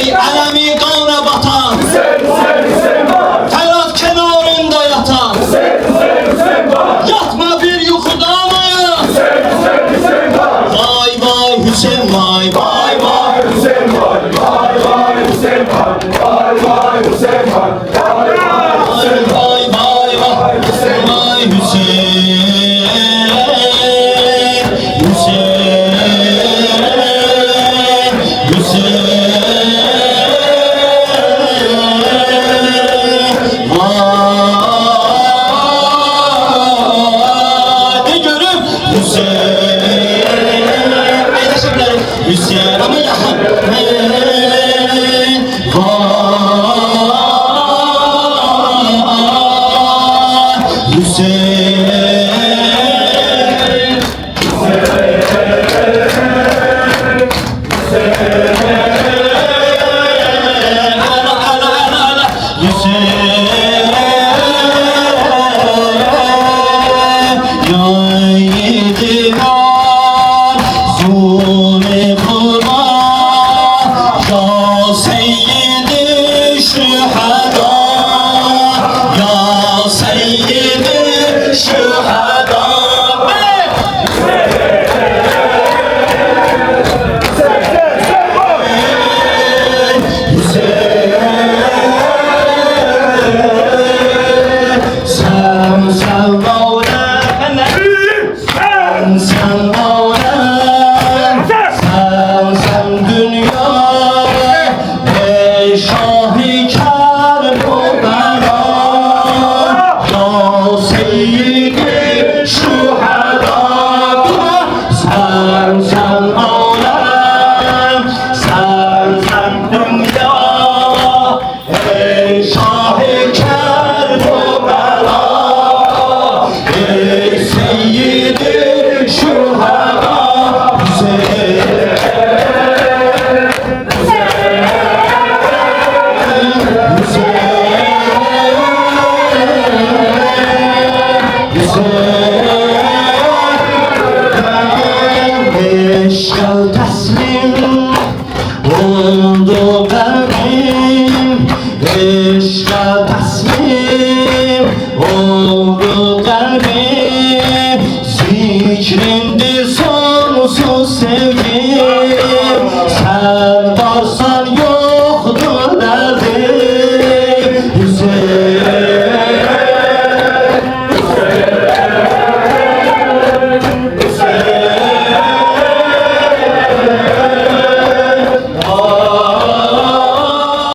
ey alemi kana batan, Ferhat kenarında yatan, yatma bir yuxuda mı? Vay vay Hüseyin vay vay vay Hüseyin var, vay vay Hüseyin var, vay vay Hüseyin var, vay vay vay vay vay vay Hüseyin Hüseyin Hüseyin vay de görüm Hüseyin Hüseyin ama yakın Say